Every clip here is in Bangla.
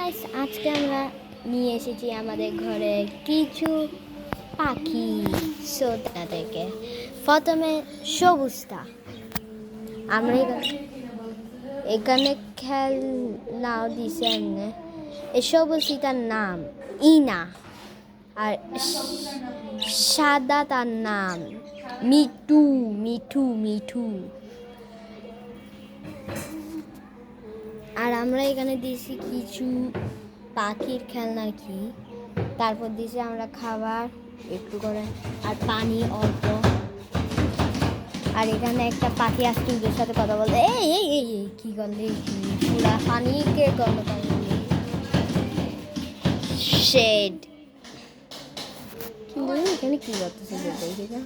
গাইস, আজকে আমরা নিয়ে এসেছি আমাদের ঘরে কিছু পাখি সোদা থেকে। প্রথমে সবুজটা, আমরা এখানে খেলনাও দিছে এমনি। এই সবুজটার নাম ইনা, আর সাদা তার নাম মিঠু মিঠু মিঠু। আর আমরা এখানে দিয়েছি কিছু পাখির খেলনা কি, তারপর দিয়েছি আমরা খাবার একটু করে আর পানি অল্প। আর এখানে একটা পাখি আসছে ওদের সাথে কথা বলতে, এই এই এই এই কী করলে পুরা পানিকে গন্ধ করলে শেড। কিন্তু এখানে কী করতেছে দেখি না।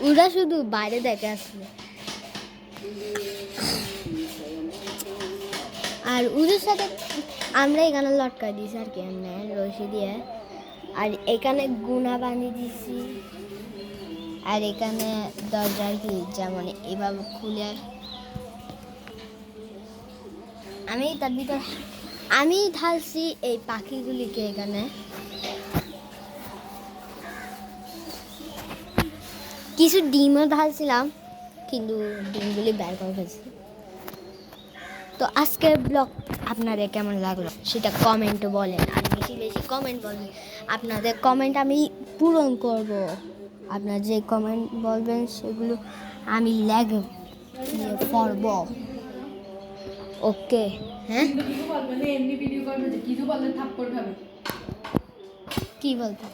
ওরা শুধু বাইরে দেখে আসলে, আর ওদের সাথে আমরা এখানে লটকা দিয়েছি আর কি এমনি রশি দিয়ে। আর এখানে গুনা বানিয়ে দিয়েছি। আর এখানে দরজার কি যেমন এভাবে খুলে তার ভিতর আমি ঢালছি এই পাখিগুলিকে। এখানে কিছু ডিমও ঢালছিলাম, কিন্তু ডিমগুলি বের করে ফেলছি। তো আজকের ব্লগ আপনাদের কেমন লাগলো সেটা কমেন্টে বলেন, আর বেশি বেশি কমেন্ট বলবেন। আপনাদের কমেন্ট আমি পূরণ করব। আপনার যে কমেন্ট বলবেন সেগুলো আমি পড়ব। ওকে, হ্যাঁ কি বলতে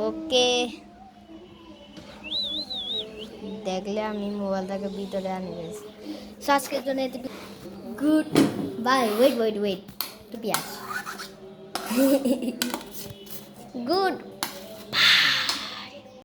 ওকে দেখলে আমি মোবাইলটাকে ভিতরে আনি গেছি। আজকের জন্য goodbye. Wait wait wait to Piyas good